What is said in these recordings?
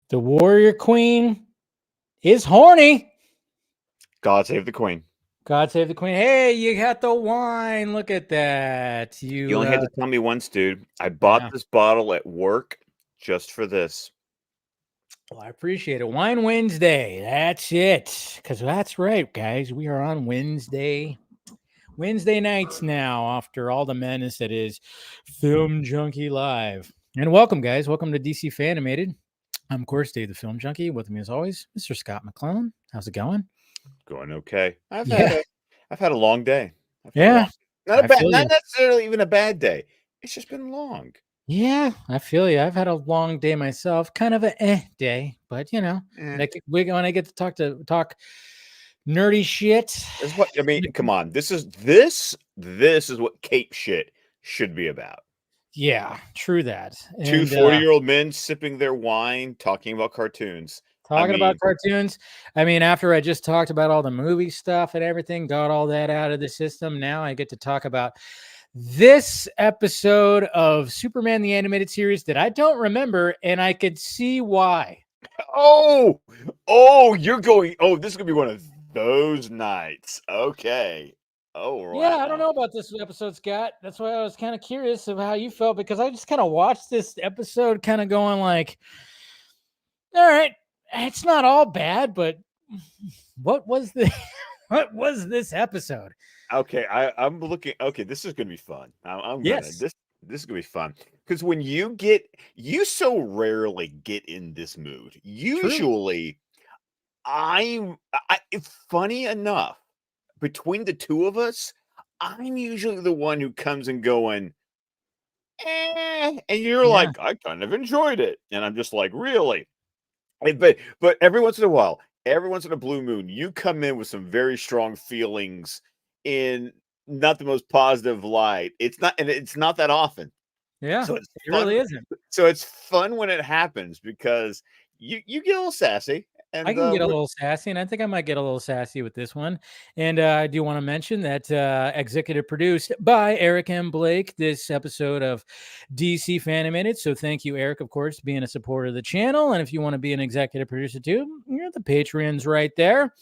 The warrior queen is horny. God save the queen. God save the queen. Hey, you got the wine. Look at that. You only had to tell me once, dude. I Yeah. bought this bottle at work just for this. Well, I appreciate it. Wine Wednesday. That's it. Because that's right, guys. We are on Wednesday nights now after all the madness that is Film Junkie Live. And welcome, guys. Welcome to DC Fan-imated. I'm, of course, Dave the Film Junkie. With me, as always, Mr. Scott McClellan. How's it going? Going okay. I've Yeah. had a long day. Yeah. I feel Not you. necessarily even a bad day. It's just been long. Yeah, I feel you. I've had a long day myself, kind of a day, but Eh. when I get to talk nerdy shit. That's what I mean. Come on, this is what cape shit should be about. Yeah, true that. Two And 40-year-old men sipping their wine, talking about cartoons. talking about cartoons. I mean, after I just talked about all the movie stuff and everything, got all that out of the system, now I get to talk about this episode of Superman the Animated Series that I don't remember, and I could see why. Oh, you're going. Oh, this is gonna be one of those nights. Okay. Oh, wow. Yeah, I don't know about this episode, Scott. That's why I was kind of curious of how you felt, because I just kind of watched this episode kind of going like, all right, it's not all bad, but what was what was this episode? Okay, I'm looking. Okay, this is gonna be fun. I'm gonna Yes. this is gonna be fun because when you so rarely get in this mood. Usually, it's funny enough between the two of us. I'm usually the one who comes and going, and you're Yeah. like, I kind of enjoyed it, and I'm just like, really. But every once in a while, every once in a blue moon, you come in with some very strong feelings in not the most positive light. It's not that often. Yeah. So it's It fun. really isn't. So it's fun when it happens because you get a little sassy I and can get a little sassy, and I think I might get a little sassy with this one. And I do want to mention that executive produced by Eric M. Blake, this episode of DC Fan-imated. So thank you, Eric, of course, being a supporter of the channel. And if you want to be an executive producer too, you're the Patreons right there.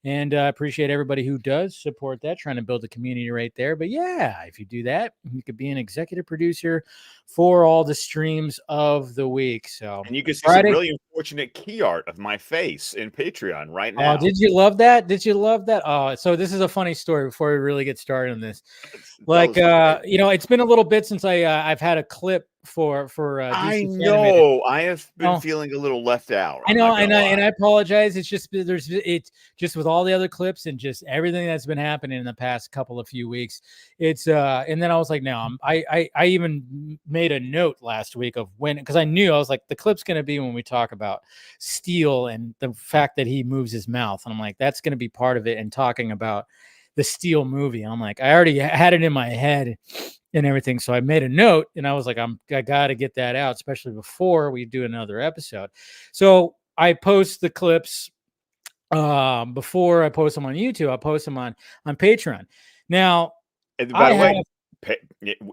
And I appreciate everybody who does support that, trying to build a community right there. But yeah, if you do that, you could be an executive producer for all the streams of the week. So and you can see Friday. some really unfortunate key art of my face in Patreon right Oh, now. did you love that? Did you love that? Oh, so this is a funny story before we really get started on this. Like, it's been a little bit since I've had a clip for I DC Fan-imated. know. I have been feeling a little left out. I know, and I apologize. It's just it's just with all the other clips and just everything that's been happening in the past few weeks. It's and then I was like, no, I even made a note last week of when, because I knew, I was like, the clip's going to be when we talk about Steel and the fact that he moves his mouth, and I'm like, that's going to be part of it, and talking about the Steel movie. And I'm like, I already had it in my head and everything. So I made a note, and I was like, I got to get that out, especially before we do another episode. So I post the clips before I post them on YouTube. I post them on Patreon. Now, and by the way,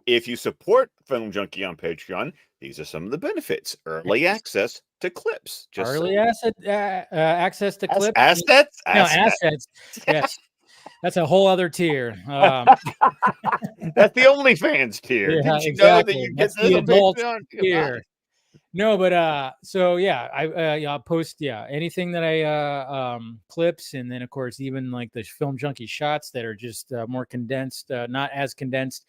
if you support Film Junkie on Patreon, these are some of the benefits: early access to clips, access to clips, assets. Yes. That's a whole other tier. That's the OnlyFans tier. Yeah, Did you exactly. know that you get the adult tier? No, but so yeah, I'll post anything that I clips, and then of course even like the Film Junkie shots that are just more condensed, not as condensed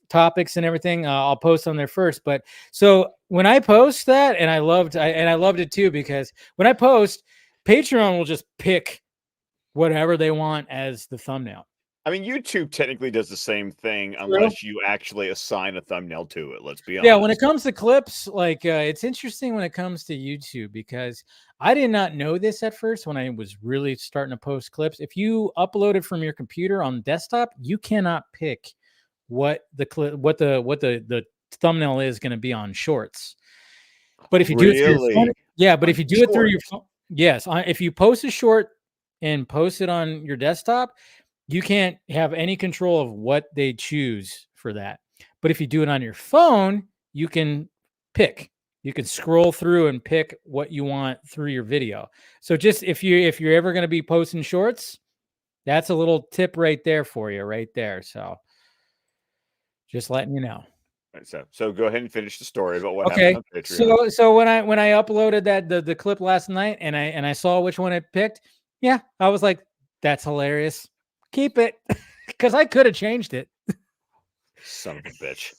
topics and everything. I'll post on there first. But so when I post that, and I loved it too, because when I post, Patreon will just pick whatever they want as the thumbnail. I mean, YouTube technically does the same thing unless you actually assign a thumbnail to it. Let's be honest. Yeah, when it comes to clips, like it's interesting when it comes to YouTube, because I did not know this at first when I was really starting to post clips. If you upload it from your computer on desktop, you cannot pick what the thumbnail is going to be on Shorts. But if you do it through your phone, if you do it through your phone, yes, if you post a short and post it on your desktop, you can't have any control of what they choose for that. But if you do it on your phone, you can pick You can scroll through and pick what you want through your video. So just if you're ever going to be posting shorts, that's a little tip right there for you, right there. So just letting you know. Right, so go ahead and finish the story about what happened Okay. on Patreon. So when I uploaded the clip last night and I saw which one it picked, yeah, I was like, that's hilarious. Keep it. Because I could have changed it. Son of a bitch.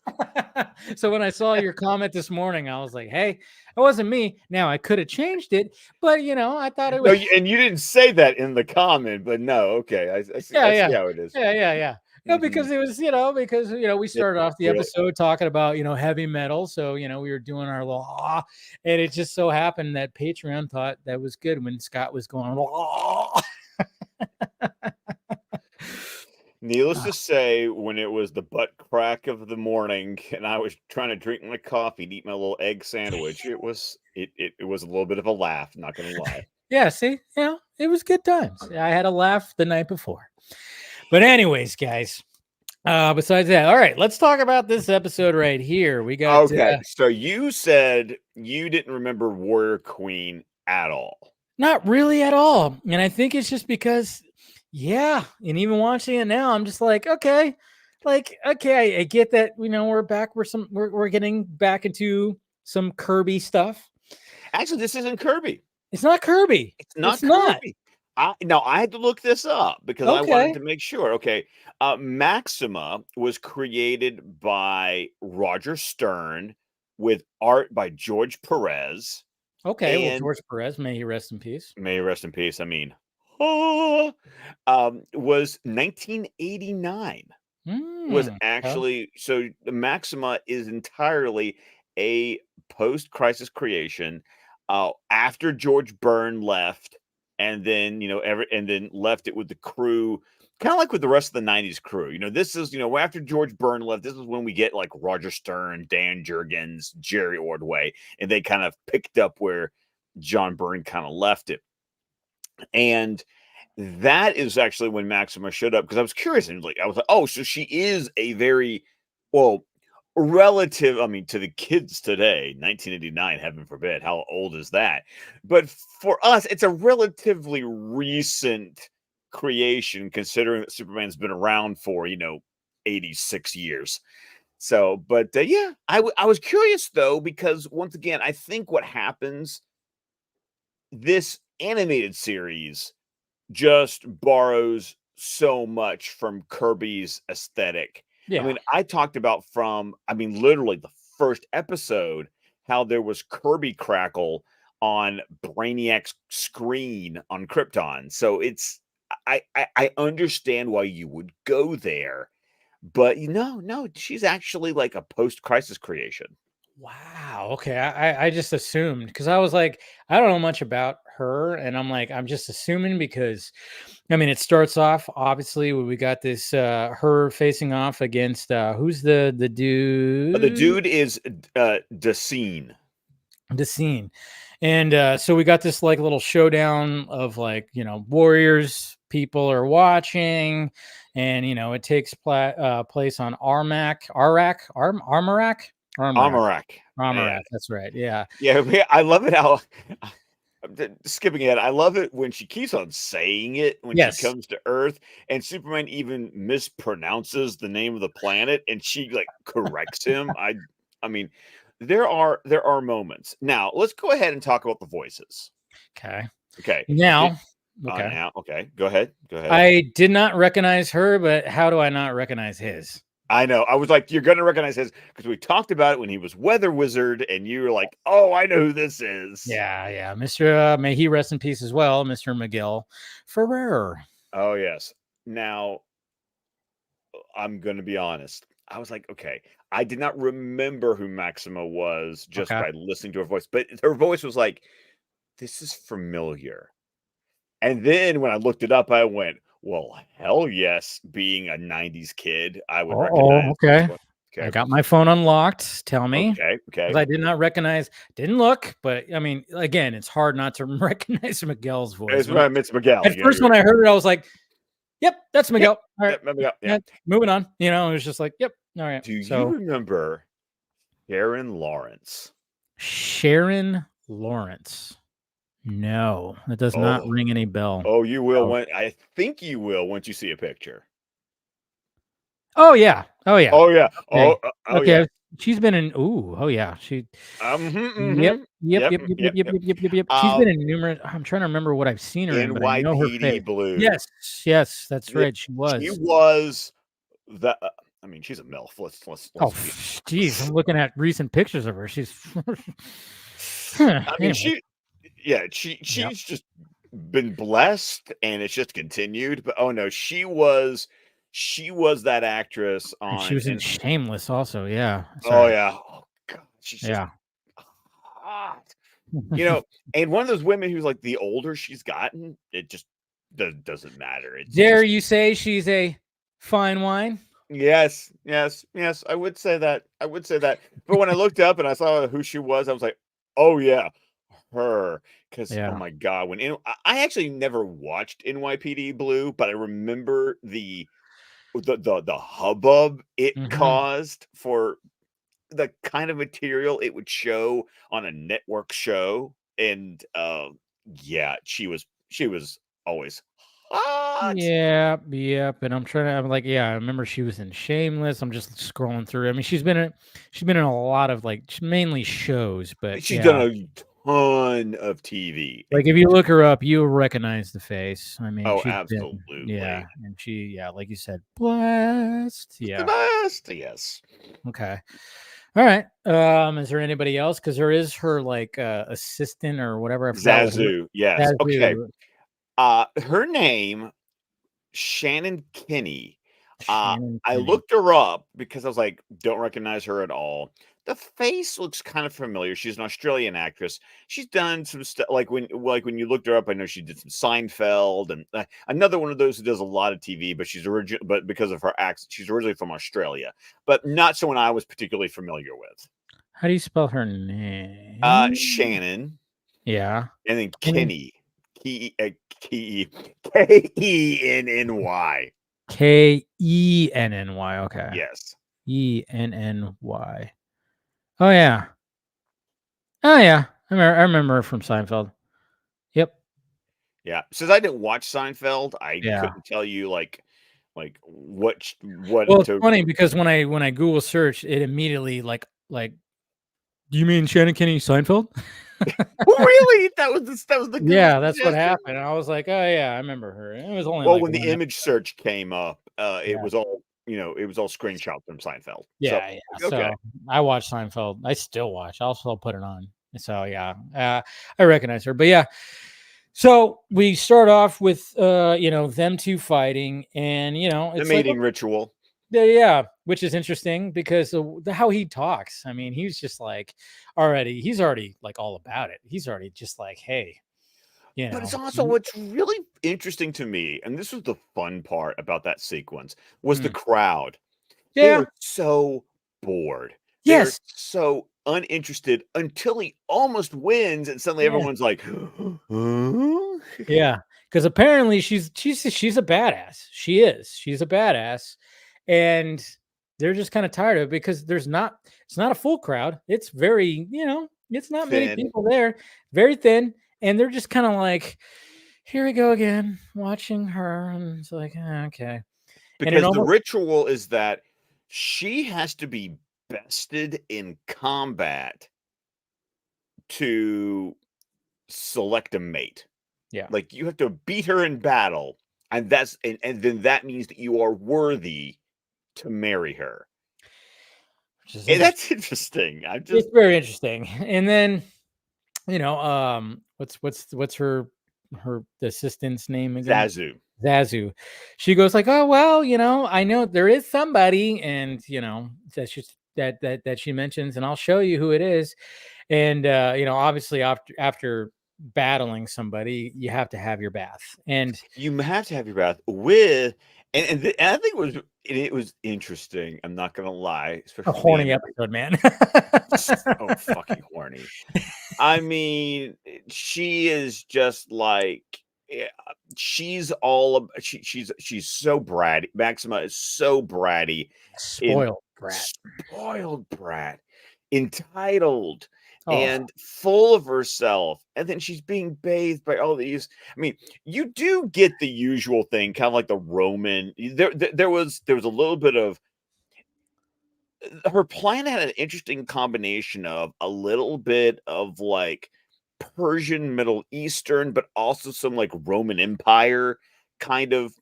So when I saw your comment this morning, I was like, hey, it wasn't me. Now I could have changed it, but I thought it was. No, and you didn't say that in the comment, but no, okay. I see how it is. Yeah. No, because it was, we started off the really. episode talking about, heavy metal. So, we were doing our little, and it just so happened that Patreon thought that was good when Scott was going, Needless to say, when it was the butt crack of the morning and I was trying to drink my coffee and eat my little egg sandwich, it was a little bit of a laugh, not gonna lie. Yeah, see, it was good times. I had a laugh the night before. But anyways, guys, besides that, all right, let's talk about this episode right here. We got okay. So you said you didn't remember Warrior Queen at all. Not really at all. And I think it's just because, and even watching it now, I'm just like, okay, I get that, we're back, we're getting back into some Kirby stuff. Actually, this isn't Kirby. It's not Kirby. It's not Kirby. I had to look this up because I wanted to make sure. Okay. Maxima was created by Roger Stern with art by George Perez. Okay, well, George Perez, may he rest in peace. May he rest in peace. I mean, was 1989. Was actually so Maxima is entirely a post-crisis creation after George Byrne left, and then and then left it with the crew, kind of like with the rest of the 90s crew. This is after George Byrne left, this is when we get like Roger Stern, Dan Jurgens, Jerry Ordway, and they kind of picked up where John Byrne kind of left it. And that is actually when Maxima showed up, because I was curious, and I was like, oh, so she is a very relative, I mean, to the kids today, 1989, heaven forbid, how old is that? But for us, it's a relatively recent creation, considering that Superman's been around for 86 years. So, but I was curious though, because once again, I think what happens, this animated series just borrows so much from Kirby's aesthetic. Yeah. I mean, I talked about literally the first episode, how there was Kirby crackle on Brainiac's screen on Krypton. So I understand why you would go there, but no, she's actually like a post-crisis creation. Wow. Okay. I just assumed, because I was like, I don't know much about her, and I'm like, I'm just assuming, because I mean, it starts off obviously when we got this her facing off against who's the dude? The dude is Dacine. And so we got this like little showdown of like, warriors, people are watching, and it takes place on Armorak. That's right. Yeah. I love it how skipping ahead. I love it when she keeps on saying it when she comes to Earth, and Superman even mispronounces the name of the planet, and she like corrects him. I mean, there are moments. Now let's go ahead and talk about the voices. Okay. Now, okay. Go ahead. I did not recognize her, but how do I not recognize his? I know. I was like, you're going to recognize his, because we talked about it when he was Weather Wizard, and you were like, oh, I know who this is. Yeah. Mr. May he rest in peace as well, Mr. Miguel Ferrer. Oh, yes. Now, I'm going to be honest. I was like, okay, I did not remember who Maxima was just by listening to her voice, but her voice was like, this is familiar. And then when I looked it up, I went, well, hell yes, being a 90s kid, I would recognize. Okay. I got my phone unlocked. Tell me. Okay. I did not recognize, didn't look, but I mean, again, it's hard not to recognize Miguel's voice. It's Miguel. At first, when I heard it, I was like, yep, that's Miguel. Yep, all right. Yeah. Moving on. It was just like, yep. All right. Do you remember Karen Lawrence? Sharon Lawrence. No, that does not Oh, ring any bell. oh, you will. No. I think you will once you see a picture. Oh yeah. Oh yeah. Oh yeah. Okay. Oh yeah. Okay. She's been in. Ooh. Oh yeah. She. Yep. Yep. Yep. Yep. Yep. Yep. Yep. Yep. Yep. Yep. Yep. Yep. Yep. She's been Um, in numerous. I'm trying to remember what I've seen her in, but I know her NYPD face. Blue. Yes. Yes. That's Yeah, right. She she was. was the. I mean, she's a MILF. Oh, Let's be. geez. I'm looking at recent pictures of her. She's. I mean, Anyway. Yep. she's just been blessed, and it's just continued. But oh no, she was that actress And she on, was in and Shameless also. Yeah. oh Sorry. yeah, oh god, she's just Yeah. hot. And one of those women who's like, the older she's gotten, it just doesn't matter. It's Dare just you say she's a fine wine? yes, yes, yes. I would say that. I would say that. But when I looked up and I saw who she was, I was like, oh yeah, her. Because oh Yeah. my god, I actually never watched NYPD Blue, but I remember the hubbub it Hmm. caused for the kind of material it would show on a network show. And yeah, she was always hot. Yeah, yep. And I'm like, yeah, I remember she was in Shameless. I'm just scrolling through. I mean, she's been in a lot of mainly shows, but She's done yeah. a ton of TV. Like if you look her up, you'll recognize the face. I mean, Oh, she's been, yeah, absolutely. and she, yeah, like you said, blessed. It's the Yeah. best. Yes. Okay. All right. Is there anybody else? Because there is her assistant or whatever. I forgot what her Zazu. Yes. Okay. Zazu. Her name, Shannon Kinney. Shannon I Kinney. looked her up because I was like, don't recognize her at all. The face looks kind of familiar. She's an Australian actress. She's done some stuff like when you looked her up. I know she did some Seinfeld, and another one of those who does a lot of TV. But because of her accent, she's originally from Australia, but not someone I was particularly familiar with. How do you spell her name? Shannon, Yeah. and then Kenny. Kenny, Kenny. Kenny. Okay. Yes. Enny. Oh yeah. Oh yeah. I remember her from Seinfeld. Yep. Yeah. Since I didn't watch Seinfeld, I Yeah. couldn't tell you like what Well, it's to. funny because when I Google search, it immediately do you mean Shannon Kenny Seinfeld? Really? That was the Google Yeah, that's what suggestion? happened. I was like, oh yeah, I remember her. It was only Well, like when the one image episode. search came up, it Yeah. was all screenshots from Seinfeld. So, Yeah, yeah. okay. So I watch Seinfeld. I still watch. I'll still put it on. So yeah, I recognize her. But yeah, so we start off with them two fighting, and The it's like mating ritual. yeah, which is interesting because how he talks. I mean, he's already like all about it. He's already just like, hey, But it's also you- what's really interesting to me, and this was the fun part about that sequence, was the mm, crowd. They yeah, are so bored. They are yes, so uninterested until he almost wins, and suddenly yeah. everyone's like, "Huh?" Yeah, because apparently she's a badass. She is. She's a badass, and they're just kind of tired of it because it's not a full crowd. It's very it's not many Thin. people there, very thin, and they're just kind of like, here we go again, watching her, and it's like okay, and it Because the almost ritual is that she has to be bested in combat to select a mate. yeah, Like, you have to beat her in battle, and then that means that you are worthy to marry her. which is And interesting. that's interesting. I'm just It's very interesting, and then what's her assistant's name again? Zazu. Zazu. She goes like, "Oh well, I know there is somebody, and that she mentions, and I'll show you who it is." And obviously after battling somebody, you have to have your bath, and You have to have your bath with, and I think it was interesting. I'm not gonna lie, a especially the horny image. episode, man. So fucking horny. I mean, she is just like, yeah, she's all she's so bratty. Maxima is so bratty, in Spoiled brat. spoiled brat, entitled, Oh, and full of herself, and then she's being bathed by all these. I mean, you do get the usual thing, kind of like the Roman. There was a little bit of her plan had an interesting combination of a little bit of like Persian, Middle Eastern, but also some like Roman Empire kind of,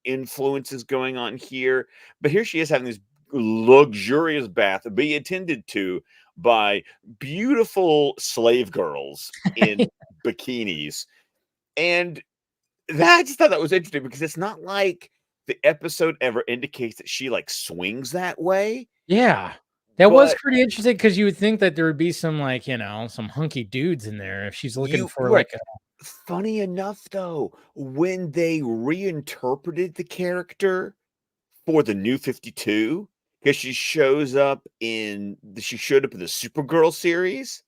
influences going on here. But here she is having this luxurious bath, be attended to by beautiful slave girls in bikinis. And I just thought that was interesting because it's not like the episode ever indicates that she like swings that way. yeah. That was But pretty interesting because you would think that there would be some like, some hunky dudes in there if she's looking you for right. like a Funny enough, though, when they reinterpreted the character for the New 52, because she showed up in the Supergirl series.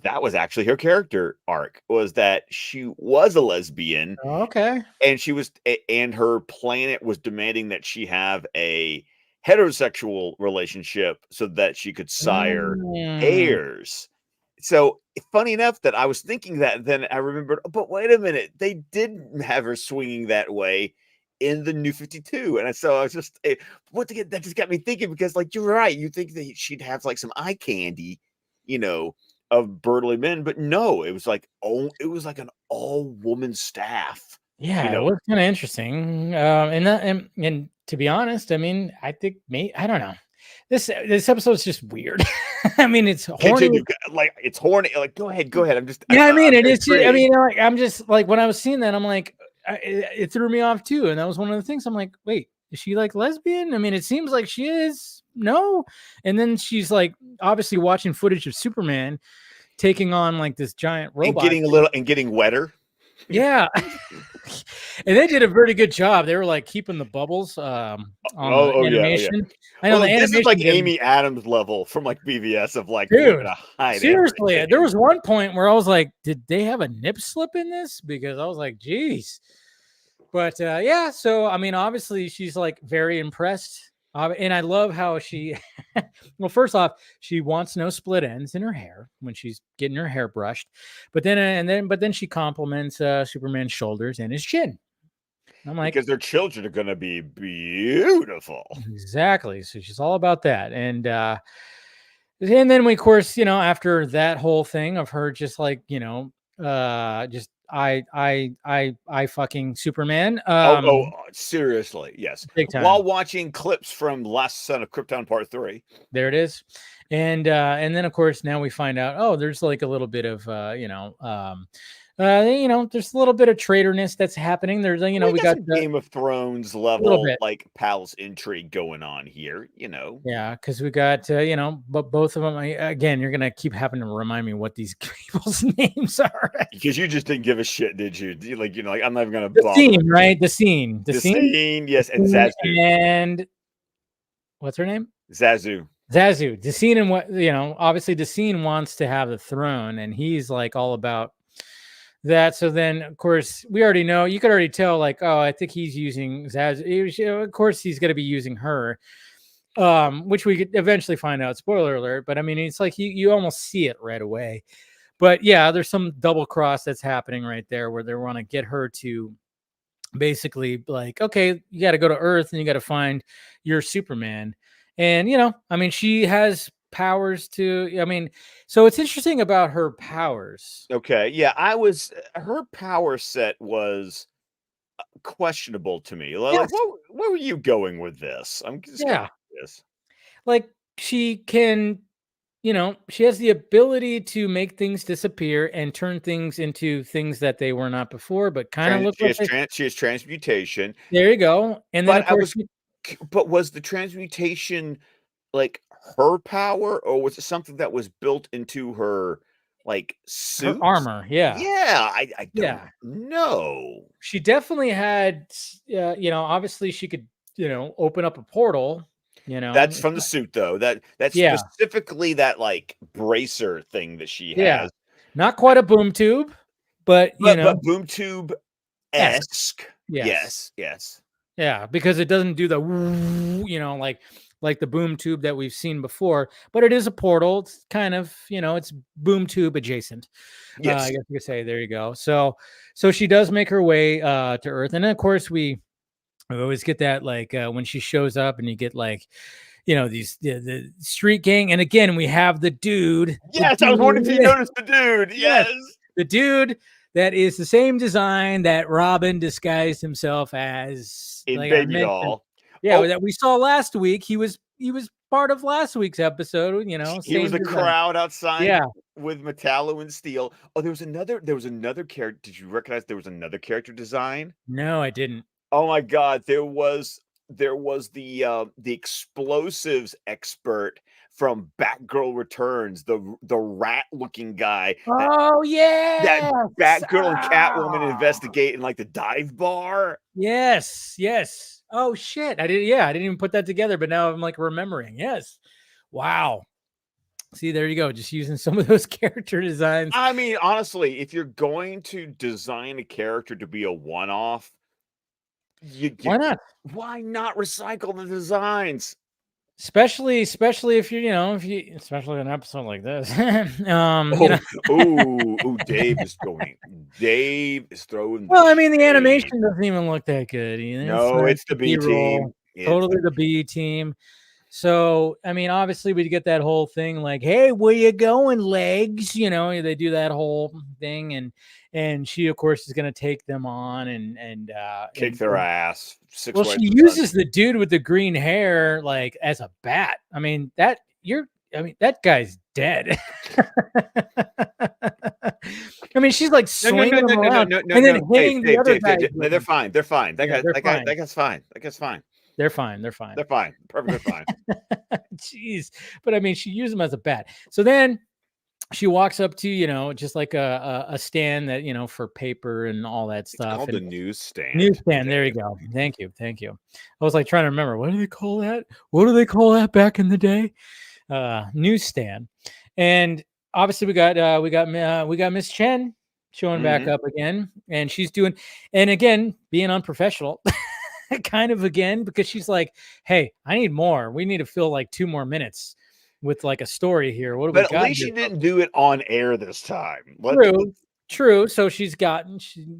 That was actually her character arc, was that she was a lesbian, okay. and and her planet was demanding that she have a heterosexual relationship so that she could sire Mm. heirs. So funny enough that I was thinking that, then I remembered, "Oh, but wait a minute, they didn't have her swinging that way in the New 52." And so I was just, that just got me thinking, because like, you're right, you think that she'd have like some eye candy, you know, of burly men, but no, it was like an all woman staff, you Yeah, it know. was kinda interesting, and to be honest, I mean, I think I don't know. This episode's just weird. I mean, it's horny. Continue, like, it's horny, like, go ahead, Yeah, I mean, I'm it is I intrigued. mean, like, I'm just like, when I was seeing that, I'm like, it threw me off too, and that was one of the things. I'm like, "Wait, is she, like, lesbian?" I mean, it seems like she is. No? And then she's, like, obviously watching footage of Superman taking on, like, this giant And robot thing. getting wetter. Yeah. And they did a very good job. They were, like, keeping the bubbles, on the Oh, yeah, oh, yeah. animation. I know the Well, this is animation like did. Amy Adams level from, like, BVS of, like, we're Dude, gonna hide seriously, there everything. was one point where I was like, "Did they have a nip slip in this?" Because I was like, "Geez." But, yeah, so, I mean, obviously, she's, like, very impressed, and I love how she well, first off, she wants no split ends in her hair when she's getting her hair brushed, but then she compliments, Superman's shoulders and his chin. I'm like, Because their children are gonna be beautiful. exactly. So she's all about that. And then we, of course, after that whole thing of her just like, just I fucking Superman. Seriously, yes. Big While time. watching clips from Last Son of Krypton Part 3. There it is. And then of course now we find out, oh, there's like a little bit of there's a little bit of traitorness that's happening. There's We we got got some a Game of Thrones little level, bit. like, palace intrigue going on here, you know? Yeah, because we got but both of them. Again, you're gonna keep having to remind me what these people's names are. Because you just didn't give a shit, did you? Like, I'm not even gonna The bother with scene, it. right? The The scene, scene, yes, and Zazu. and what's her name? Zazu. Zazu. The scene, and what obviously, the scene wants to have the throne, and he's like all about that. So then, of course, we already know. You could already tell, like, oh, I think he's using Zazu. Of course, he's going to be using her. Which we could eventually find out. Spoiler alert! But I mean, it's like you almost see it right away. But yeah, there's some double cross that's happening right there, where they want to get her to basically like, okay, you got to go to Earth and you got to find your Superman. And I mean, she has powers to. I mean, so it's interesting about her powers. Okay, yeah, her power set was questionable to me. Like, Yes. where were you going with this? I'm just Yeah. curious. Like she can she has the ability to make things disappear and turn things into things that they were not before, but kind of look like they. She has transmutation, There you go. And then but of course but was the transmutation like her power, or was it something that was built into her, like, her suit? armor, yeah. Yeah, I don't Yeah. know. She definitely had obviously she could, open up a portal, That's from the suit, though. That's Yeah. specifically that, like, bracer thing that she Yeah. has. Not quite a boom tube, but But boom tube esque. esque. Yes. Yes, yes. Yeah, because it doesn't do the like like the boom tube that we've seen before, but it is a portal. It's kind of, it's boom tube adjacent. Yes. I guess you could say. There you go. So she does make her way to Earth, and then of course we always get that like when she shows up, and you get like these the street gang, and again we have the dude. Yes, I was wondering if you noticed the dude. Yes, the dude that is the same design that Robin disguised himself as in like Baby Doll. Yeah, that we saw last week. He was part of last week's episode. He same was the design. crowd outside. Yeah. With Metallo and Steel. Oh, there was another character. Did you recognize there was another character design? No, I didn't. Oh my God, there was the explosives expert from Batgirl Returns, the rat looking guy. Oh yeah, that Batgirl and Catwoman investigate in like the dive bar. Yes. Oh shit, I didn't even put that together, but now I'm like remembering. Yes, wow. See, there you go. Just using some of those character designs. I mean, honestly, if you're going to design a character to be a one-off, why not? Why not recycle the designs? Especially if you're, especially an episode like this. Dave is throwing. Well, I mean, the animation doesn't even look that good. No, it's the B team. Totally the B team. So, I mean, obviously we get that whole thing like, hey, where you going, legs? They do that whole thing, and she, of course, is going to take them on and kick their ass. She uses the dude with the green hair like as a bat. I mean, that guy's dead. I mean, she's like swinging him around and then hitting the other guy. They're fine. That guy's fine. They're fine. Perfectly fine. Jeez. But I mean, she used them as a bat. So then she walks up to, just like a stand that, for paper and all that stuff. It's called the newsstand. Newsstand. There you go. Thank you. I was like trying to remember, what do they call that? What do they call that back in the day? Newsstand. And obviously we got Miss Chen showing back up again, and she's doing, and again, being unprofessional. Kind of again, because she's like, hey, I need more. We need to fill like 2 more minutes with like a story here. What do we got? But at least she didn't do it on air this time. True. So she's a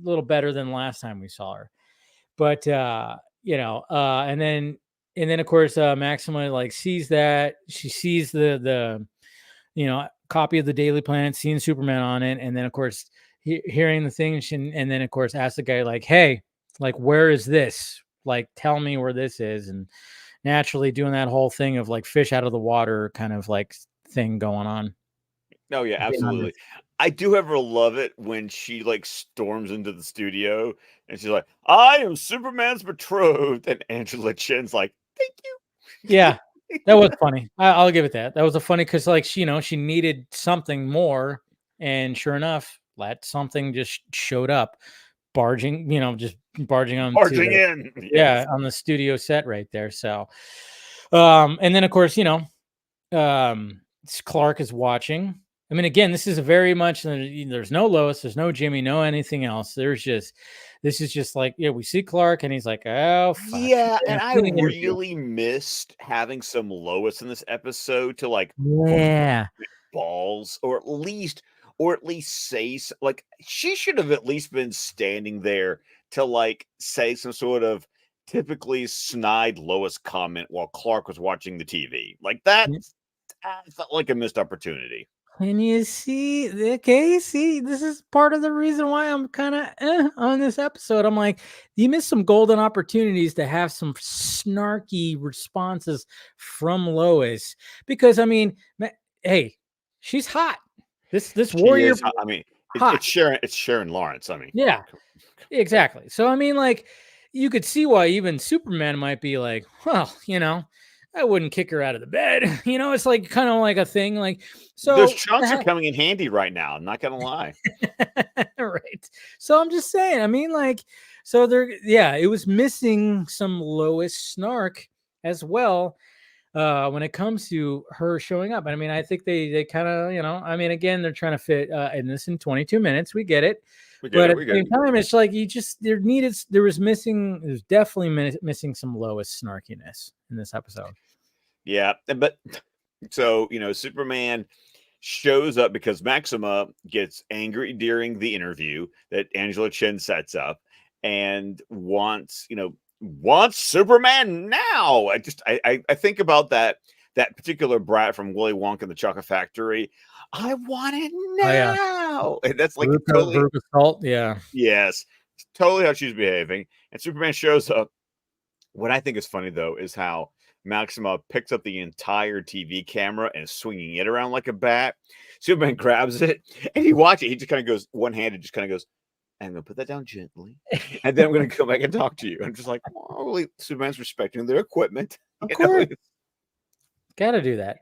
little better than last time we saw her. But and then of course Maxima like sees that. She sees the copy of the Daily Planet, seeing Superman on it, and then of course hearing the thing, and then of course asks the guy like, hey, like, where is this? Like, tell me where this is. And naturally doing that whole thing of like fish out of the water kind of like thing going on. Oh yeah, absolutely. I do ever love it when she like storms into the studio and she's like, I am Superman's betrothed. And Angela Chen's like, thank you. Yeah, that was funny. I'll give it that. That was a funny, because like she needed something more, and sure enough, that something just showed up. Barging in. Yes. On the studio set right there. So, and then of course, Clark is watching. I mean, again, this is a very much, there's no Lois, there's no Jimmy, no anything else. This is just like, we see Clark and he's like, oh, fuck. Yeah. And I really missed having some Lois in this episode to like, balls, or at least say, like, she should have at least been standing there to like say some sort of typically snide Lois comment while Clark was watching the TV. Like that felt like a missed opportunity. And you see, this is part of the reason why I'm kind of on this episode. I'm like, you missed some golden opportunities to have some snarky responses from Lois, because I mean, hey, she's hot. This warrior is, I mean, it's Sharon Lawrence. I mean, yeah, exactly. So I mean, like, you could see why even Superman might be like, well, I wouldn't kick her out of the bed. It's like kind of like a thing. Like, so those chunks are coming in handy right now. I'm not gonna lie. Right. So I'm just saying. I mean, like, so it was missing some Lois snark as well. When it comes to her showing up. And I mean, I think they kind of, I mean, again, they're trying to fit in this in 22 minutes. We get it. But at the same time, it's like there's definitely missing some Lois snarkiness in this episode. Yeah, but so Superman shows up because Maxima gets angry during the interview that Angela Chen sets up and wants Superman now. I think about that particular brat from Willy Wonka and the Chocolate Factory. I want it Oh yeah, now. And that's like Veruca, totally, Veruca Salt. Yeah, yes, totally how she's behaving. And Superman shows up. What I think is funny though is how Maxima picks up the entire TV camera and is swinging it around like a bat. Superman grabs it and he watches it. He just kind of goes one handed, just kind of goes, I'm gonna put that down gently, and then I'm gonna come back and talk to you. I'm just like, oh, really? Superman's respecting their equipment. of course, got to do that.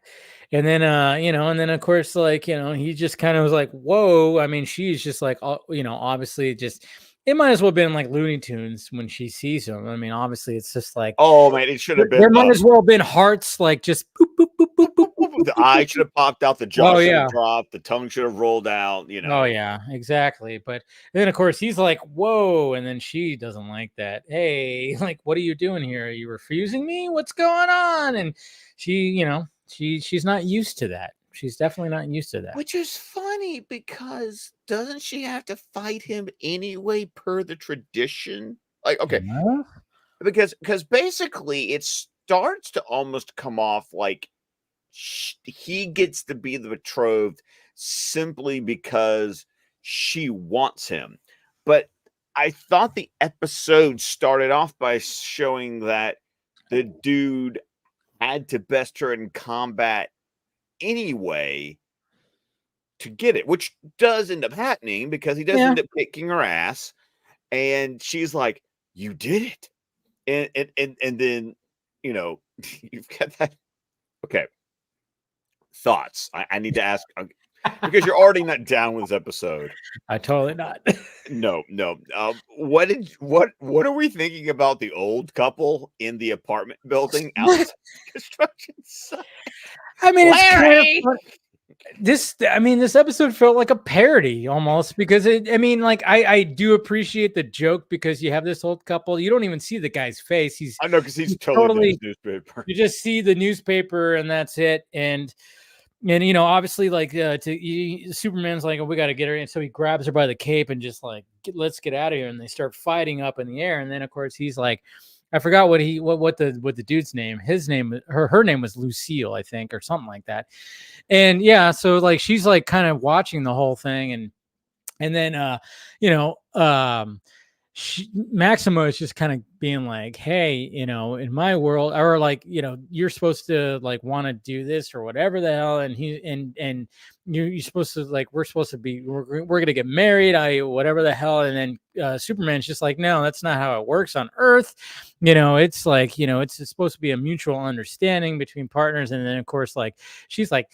And then, and then of course, like, he just kind of was like, whoa. I mean, she's just like, obviously just, it might as well have been like Looney Tunes when she sees him. I mean, obviously it's just like, oh man, it should have been. There might as well have been hearts, like just boop, boop, boop, boop, boop, boop. The eye should have popped out, the jaw Oh should yeah. have dropped, the tongue should have rolled out, Oh yeah, exactly. But then of course he's like, whoa, and then she doesn't like that. Hey, like, what are you doing here? Are you refusing me? What's going on? And she, she's not used to that. She's definitely not used to that. Which is funny because doesn't she have to fight him anyway per the tradition? Like, okay, Yeah. because basically it starts to almost come off like he gets to be the betrothed simply because she wants him. But I thought the episode started off by showing that the dude had to best her in combat anyway to get it, which does end up happening because he does end up kicking her ass, and she's like, "You did it," and then you've got that. Okay, thoughts. I need to ask because you're already not down with this episode. I totally not. No. What are we thinking about the old couple in the apartment building outside construction site? I mean, Larry! this episode felt like a parody almost because I do appreciate the joke because you have this old couple. You don't even see the guy's face. I know because he's totally newspaper. You just see the newspaper and that's it. And obviously, like Superman's like, oh, we got to get her, and so he grabs her by the cape and just like, let's get out of here. And they start fighting up in the air. And then of course he's like, I forgot what the dude's name. His name, her name was Lucille, I think, or something like that. And yeah, so like she's like kind of watching the whole thing, and then Maxima is just kind of being like, hey, in my world, or like, you're supposed to like want to do this or whatever the hell, and you're supposed to like, we're gonna get married, whatever the hell. And then Superman's just like, no, that's not how it works on Earth. It's like, it's supposed to be a mutual understanding between partners. And then of course, like, she's like,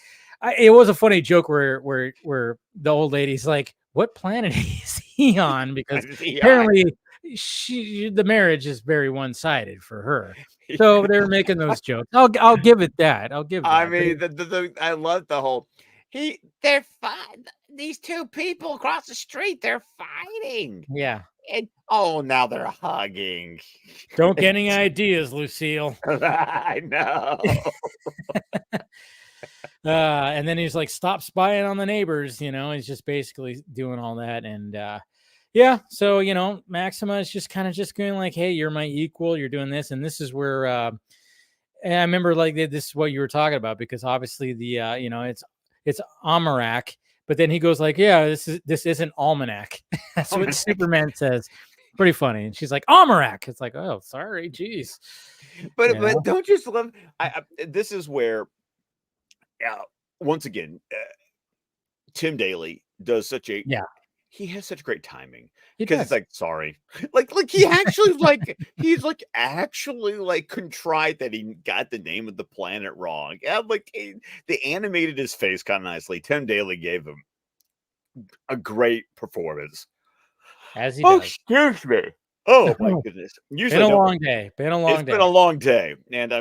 it was a funny joke where the old lady's like, what planet is he on? Because apparently the marriage is very one-sided for her. So they're making those jokes. I'll give it that. I mean, I love the whole they're fine. These two people across the street, they're fighting. Yeah. And now they're hugging. Don't get any ideas, Lucille. I know. And then he's like, stop spying on the neighbors. He's just basically doing all that. And yeah, so Maxima is just kind of just going like, hey, you're my equal, you're doing this. And this is where and I remember like this is what you were talking about, because obviously the it's Amarak, but then he goes like, yeah, this isn't Almanac. That's what Superman says. Pretty funny. And she's like, Amarak. It's like, oh, sorry, geez. But don't you just love this is where once again, Tim Daly does such a he has such great timing because it's like, sorry, like he actually he's actually like contrite that he got the name of the planet wrong. Yeah, like they animated his face kind of nicely. Tim Daly gave him a great performance. As he does. Excuse me. Oh my goodness! Usually been a long day. Been a long day, and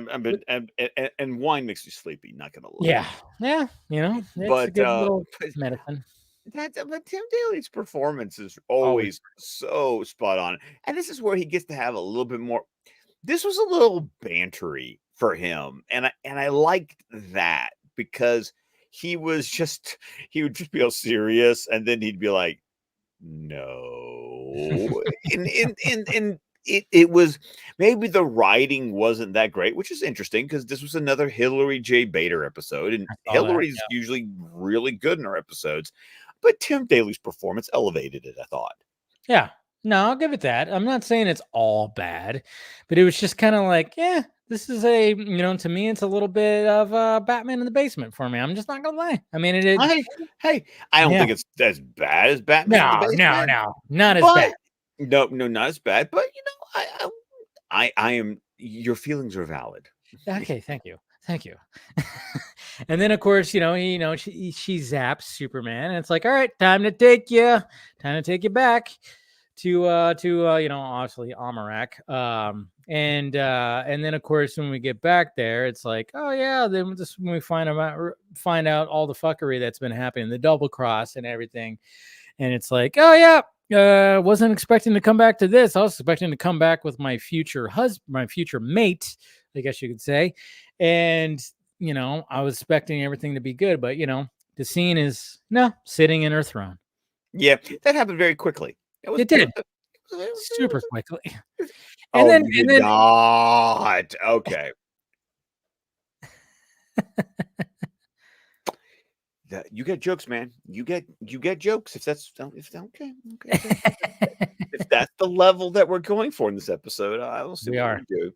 and wine makes you sleepy. Not gonna lie. Yeah. It's a good little medicine. But Tim Daly's performance is always so spot on, and this is where he gets to have a little bit more. This was a little bantery for him, and I liked that because he would just be all serious, and then he'd be like, no, and it was maybe the writing wasn't that great, which is interesting because this was another Hillary J. Bader episode, and I saw that. Hillary's usually really good in her episodes, but Tim Daly's performance elevated it, I thought. Yeah. No, I'll give it that. I'm not saying it's all bad, but it was just kind of like, yeah, this is to me, it's a little bit of Batman in the basement for me. I'm just not gonna lie. I mean, Hey, I don't yeah. think it's as bad as Batman in the Basement, No, not as bad. but no, not as bad. But I am. Your feelings are valid. Okay, thank you. And then of course, she zaps Superman, and it's like, all right, time to take you back to obviously Amarak. And then of course when we get back there, it's like, oh yeah, then just when we find out all the fuckery that's been happening, the double cross and everything, and it's like, oh yeah, wasn't expecting to come back to this. I was expecting to come back with my future mate, I guess you could say. And, I was expecting everything to be good, but, the scene is sitting in her throne. Yeah, that happened very quickly. It did. Super quickly. And then not. Okay. You get jokes, man. You get jokes. If that's okay. If that's the level that we're going for in this episode, I will see what we do.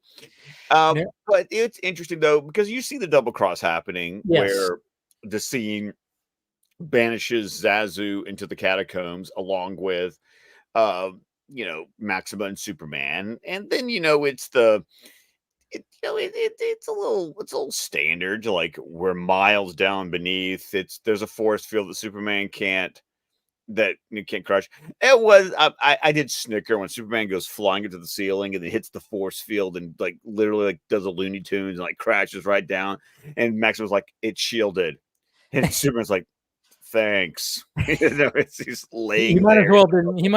But it's interesting though, because you see the double cross happening where the scene banishes Zazu into the catacombs along with Maxima and Superman, and then it's it's a little standard, like we're miles down beneath. There's a force field that Superman can't crush. It was I did snicker when Superman goes flying into the ceiling and it hits the force field and like literally like does a Looney Tunes and like crashes right down. And Max was like, it's shielded, and Superman's like, thanks. He's laying he might there.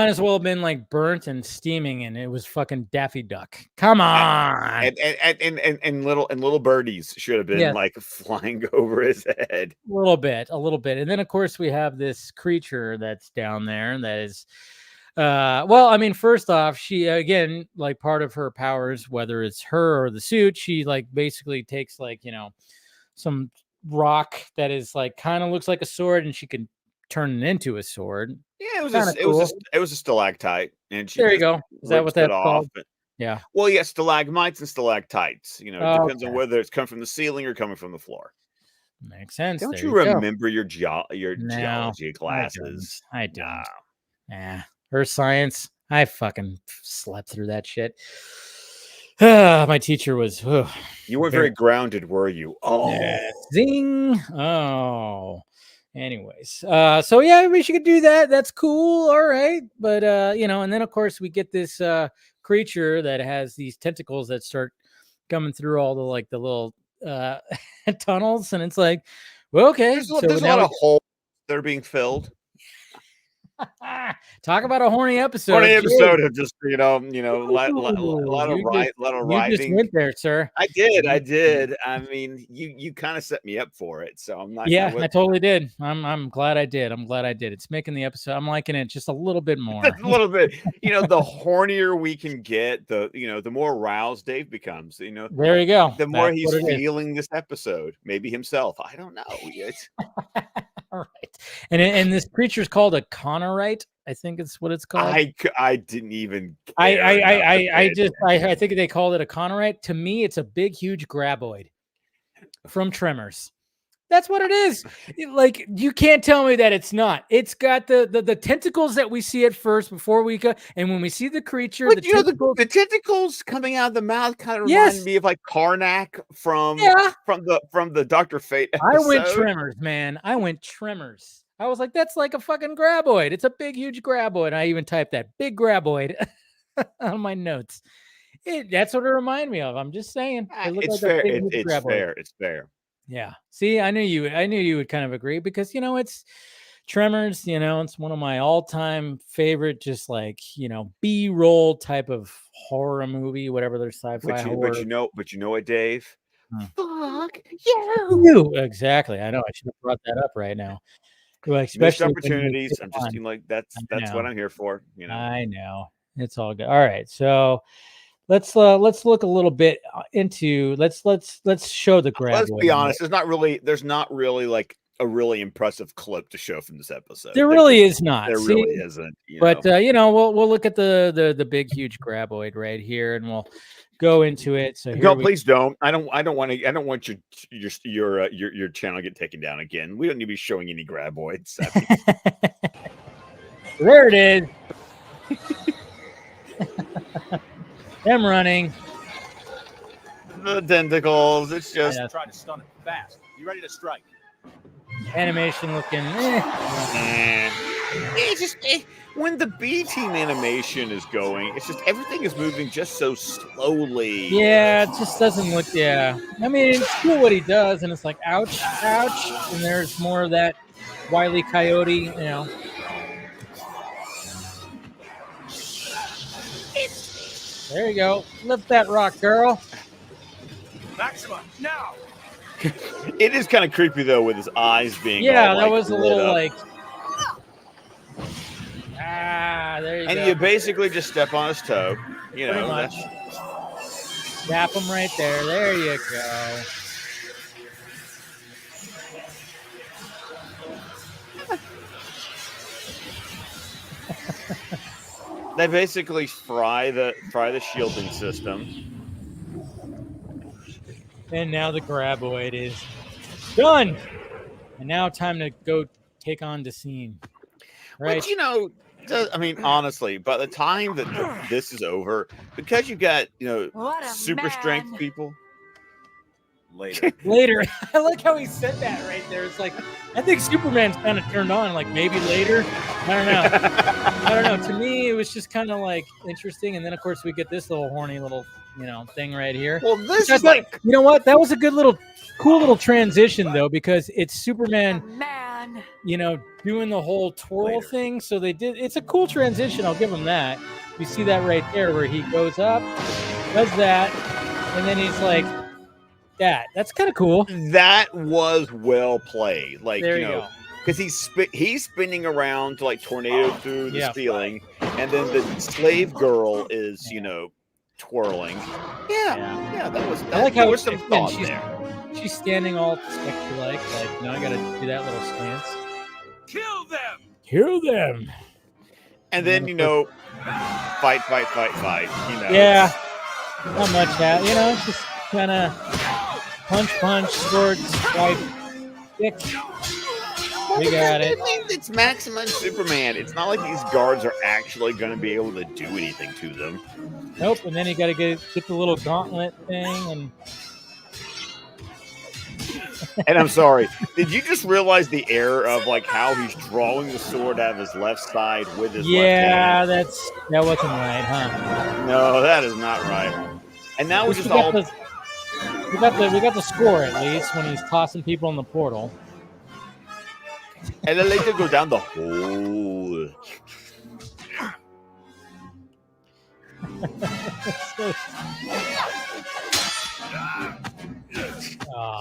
as well have been like burnt and steaming, and it was fucking Daffy Duck. Come on. And little birdies should have been like flying over his head. A little bit. And then of course we have this creature that's down there that is well, I mean, first off, she again, like part of her powers, whether it's her or the suit, she like basically takes like, some rock that is like kind of looks like a sword, and she can turn it into a sword. Yeah, it was a stalactite, and she there you go. Is that what that's called? Yeah. Well, yeah, stalagmites and stalactites. It depends on whether it's coming from the ceiling or coming from the floor. Makes sense. Don't you remember your geology classes? I don't. Yeah. Earth science. I fucking slept through that shit. My teacher was. You weren't very grounded, were you? Oh, zing! Oh. Anyways, so yeah, we should do that. That's cool. All right, but and then of course we get this creature that has these tentacles that start coming through all the little tunnels, and it's like, well, okay. There's a lot of holes that are being filled. Talk about a horny episode. Horny episode of just a lot of writing. You just went there, sir. I did. I mean, you kind of set me up for it, so I'm not. Yeah, I totally did. I'm glad I did. It's making the episode. I'm liking it just a little bit more. A little bit. The hornier we can get, the more aroused Dave becomes. There you go. The more he's feeling this episode, maybe himself. I don't know. All right, and this creature's called a Connorite. I think it's what it's called. I didn't even. I think they called it a Connorite. To me, it's a big, huge graboid from Tremors. That's what it is. Like, you can't tell me that it's not. It's got the tentacles that we see at first before we go, and when we see the creature, the tentacles coming out of the mouth kind of remind me of like Karnak from the Dr. Fate episode. I went Tremors, man. I was like, that's like a fucking graboid. It's a big, huge graboid. I even typed that big graboid on my notes. That's what it reminded me of. I'm just saying. It's fair. It's fair. Yeah. See, I knew you would kind of agree because, it's Tremors, it's one of my all-time favorite, just like, B-roll type of horror movie, whatever their sci-fi horror. But you know what, Dave? Fuck you. Exactly. I know. I should have brought that up right now. Well, Missed especially when you opportunities. get I'm just on. like that's I what know. I'm here for. You know. I know. It's all good. All right. So let's look a little bit into let's show the Let's graboid. be honest. There's not really like a really impressive clip to show from this episode. There really is not. There See? really isn't. But you know, we'll look at the big huge graboid right here, and we'll go into it. So here please don't. I don't want to. I don't want your channel get taken down again. We don't need to be showing any graboids. There it is. Them running. The tentacles. It's just trying to stun it fast. You ready to strike? Animation looking. It's just when the B team animation is going, it's just everything is moving just so slowly. Yeah, it just doesn't look. Yeah, I mean, it's cool what he does, and it's like, ouch, ouch, and there's more of that Wile E. Coyote, you know. There you go. Lift that rock, girl. Maxima, now! It is kind of creepy though, with his eyes being. Yeah, all, that was a little up. like. There you go. And you basically just step on his toe. You Pretty know. much. Tap him right there. There you go. They basically fry the shielding system. And now the graboid is done. And now time to go take on the scene. Right. Which, you know, I mean, honestly, by the time that this is over, because you got, you know, super strength people. Later. I like how he said that right there. It's like, I think Superman's kind of turned on, like maybe later. I don't know. To me, it was just kind of like interesting. And then, of course, we get this little horny little, you know, thing right here. Well, this is like, you know what? That was a good little, cool little transition, though, because it's Superman, you know, doing the whole twirl thing. So they did, it's a cool transition. I'll give him that. You see that right there where he goes up, does that, and then he's like, that's kind of cool. That was well played. Like, there you know, because he's spinning around to like tornado through the ceiling, and then the slave girl is, you know, twirling. Yeah, that was. I like how was some thought there. She's standing all sexy like, you know, I gotta do that little stance. Kill them! Kill them! And then, you know, fight. You know. Yeah. Not much you know, it's just kind of punch, sword, swipe, kick. We got it. It's Maxima and Superman. It's not like these guards are actually going to be able to do anything to them. Nope. And then you got to get the little gauntlet thing. And I'm sorry. Did you just realize the error of like how he's drawing the sword out of his left side with his left hand? Yeah, that wasn't right, huh? No, that is not right. And now we got the score at least when he's tossing people in the portal. And then later go down the hole.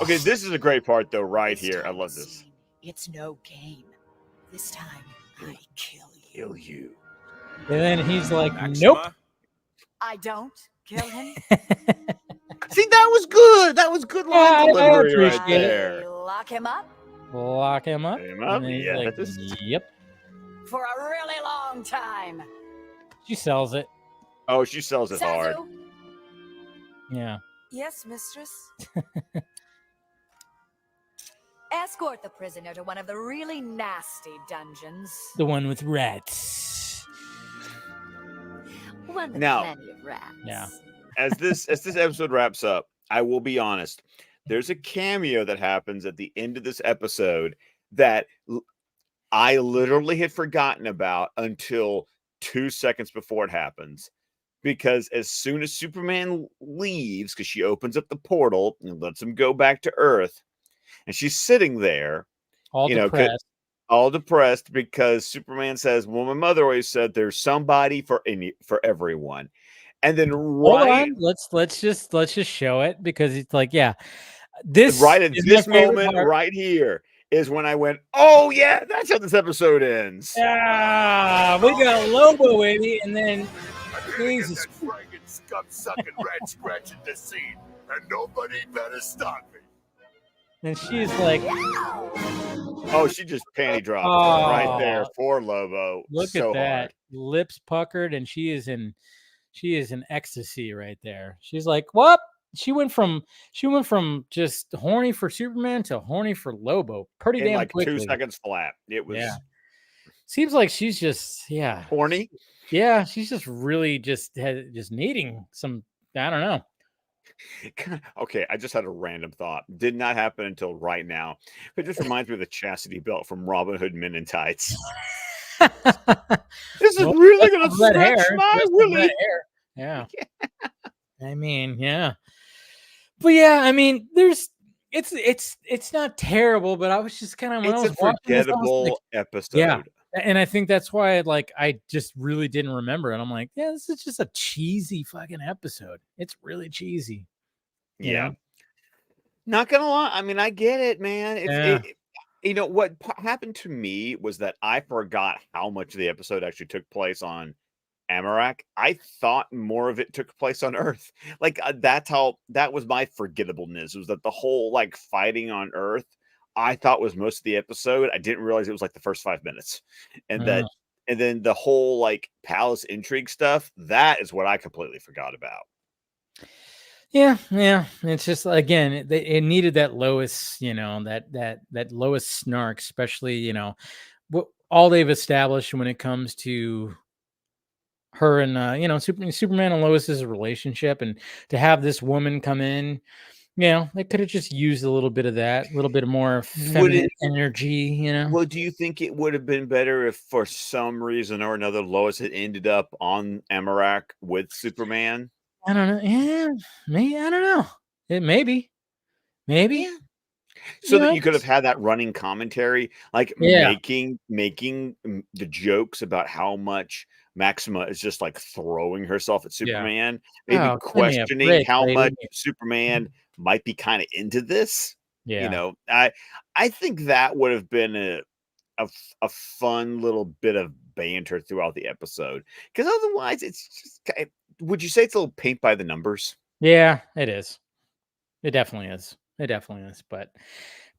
Okay, this is a great part though, right here. I love this. It's no game. This time I kill you. And then he's like, Maxima? nope. I don't kill him. See, that was good. That was good line delivery right appreciate it. there. Lock him up Lock him up. And then he's Yeah, like, yep. for a really long time. She sells it. Oh, she sells it hard. Sazu? Yeah. Yes, mistress. Escort the prisoner to one of the really nasty dungeons. The one with rats. One with Now- plenty of rats. Yeah. As this episode wraps up, I will be honest. There's a cameo that happens at the end of this episode that I literally had forgotten about until 2 seconds before it happens. Because as soon as Superman leaves, because she opens up the portal and lets him go back to Earth, and she's sitting there, All you know, depressed. all depressed because Superman says, well, my mother always said there's somebody for everyone. And then Hold right, on. Let's just show it because it's like, yeah, this right at is my this favorite moment, part. right here, is when I went, "Oh yeah, that's how this episode ends." Ah, we got Lobo, baby, and then I'm here to get Jesus, that friggin' scum-sucking rat scratch in the scene, and nobody better stop me. and she's like, Oh, she just panty dropped right there oh, for Lobo look at so that, hard. lips puckered, and she is in ecstasy right there. She's like, what? She went from just horny for Superman to horny for Lobo pretty In damn like 2 quickly. seconds flat. It Yeah, was seems like she's just horny. yeah, she's just really just needing some. I don't know. Okay, I just had a random thought. Did not happen until right now. It just reminds me of the chastity belt from Robin Hood Men in Tights. This is Well, really just gonna some red hair. stretch my Just some red willy. hair. Yeah. I mean, yeah. But yeah, I mean, there's it's not terrible, but I was just kind of when I It's was a watching this, I was like, forgettable yeah. episode. And I think that's why I just really didn't remember it. I'm like, yeah, this is just a cheesy fucking episode. It's really cheesy, you Yeah. know? Not gonna lie. I mean, I get it, man. Yeah. You know what happened to me was that I forgot how much of the episode actually took place on Amarak. I thought more of it took place on Earth. Like that was my forgettableness. Was that the whole like fighting on Earth? I thought was most of the episode. I didn't realize it was like the first 5 minutes, and Uh, then the whole like palace intrigue stuff. That is what I completely forgot about. yeah, yeah. It's just again, it needed that Lois, that Lois snark, especially, what all they've established when it comes to her and Superman and Lois's relationship, and to have this woman come in, they could have just used a little bit of that, a little bit more Would feminine it? energy. Well, do you think it would have been better if, for some reason or another, Lois had ended up on Amarak with Superman? I don't know. Yeah, maybe I don't know. It maybe, Yeah. maybe. So that you could have had that running commentary, like Yeah, making the jokes about how much Maxima is just like throwing herself at yeah. Superman, maybe Oh, give me a questioning break, how lady. much Superman might be kind of into this. You Yeah. know, I think that would have been a fun little bit of banter throughout the episode, because otherwise it's just would you say it's a little paint by the numbers? Yeah, it is. It definitely is. It definitely is. But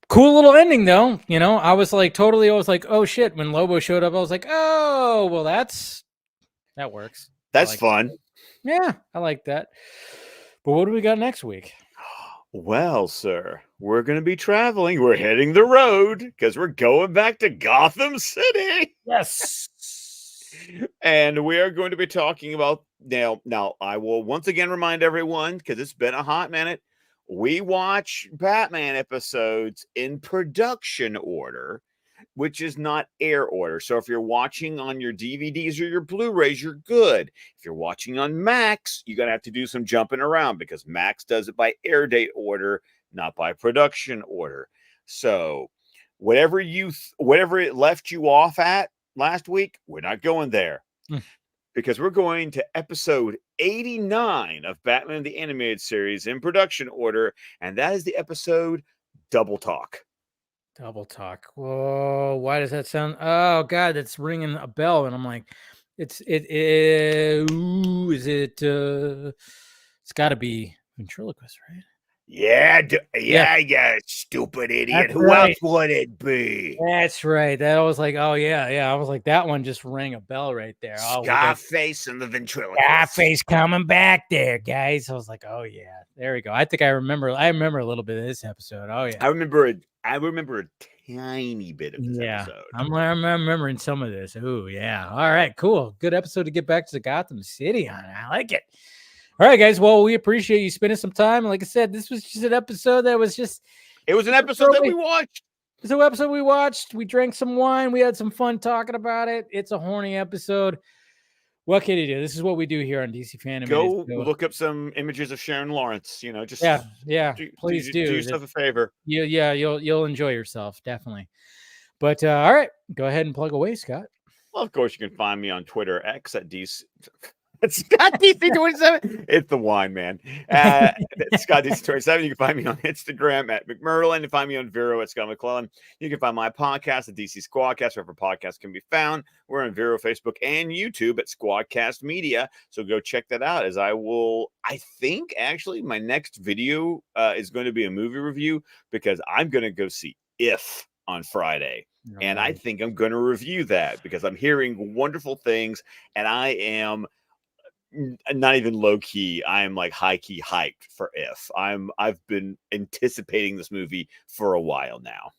cool little ending though. I was like oh shit. When Lobo showed up, I was like, oh well, that works. That's Like, fun. yeah, I like that. But what do we got next week? Well, sir, we're going to be traveling. We're hitting the road because we're going back to Gotham City. Yes. And we are going to be talking about now I will once again remind everyone, because it's been a hot minute, we watch Batman episodes in production order, which is not air order. So if you're watching on your DVDs or your Blu-rays, you're good. If you're watching on Max, you're going to have to do some jumping around, because Max does it by air date order, not by production order. So whatever it left you off at last week, we're not going there. Because we're going to episode 89 of Batman the Animated Series in production order, and that is the episode Double Talk. Double Talk. Whoa, why does that sound? Oh God, that's ringing a bell, and I'm like, is it? It's got to be ventriloquist, right? Yeah, Yeah. yeah, stupid idiot. That's Who right. else would it be? That's right. That was like, oh yeah. I was like, that one just rang a bell right there. Oh, Scarface and the ventriloquist. Scarface coming back there, guys. I was like, oh yeah, there we go. I think I remember a little bit of this episode. Oh yeah. I remember a tiny bit of this episode. I'm remembering some of this. Oh yeah. All right, cool. Good episode to get back to Gotham City on. I like it. All right, guys. Well, we appreciate you spending some time. Like I said, this was just an episode that was just. It was an episode that we watched. It's an episode we watched. We drank some wine. We had some fun talking about it. It's a horny episode. What can you do? This is what we do here on DC Fan-imated. Go look up some images of Sharon Lawrence. Just please do yourself a favor. Yeah, you'll enjoy yourself, definitely. But all right, go ahead and plug away, Scott. Well, of course, you can find me on Twitter X at DC. Scott DC27. It's the wine, man. Scott DC27. You can find me on Instagram at McMurlin. You can find me on Vero at Scott McClellan. You can find my podcast at DC Squadcast, wherever podcasts can be found. We're on Vero, Facebook, and YouTube at Squadcast Media. So go check that out. As I think actually my next video is going to be a movie review, because I'm going to go see If on Friday. And I think I'm going to review that because I'm hearing wonderful things, and I am not even low key. I am like high key hyped for If. I've been anticipating this movie for a while now.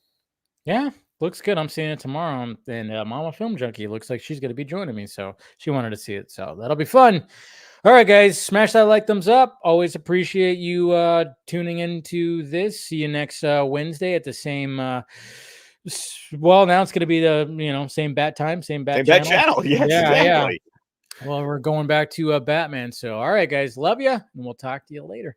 Yeah, looks good. I'm seeing it tomorrow. And Mama Film Junkie looks like she's going to be joining me. So she wanted to see it. So that'll be fun. All right, guys, smash that like, thumbs up. Always appreciate you tuning into this. See you next Wednesday at the same. Well, now it's going to be the same bat time, same bat channel. Yes, exactly. Well, we're going back to Batman. So, all right, guys, love you, and we'll talk to you later.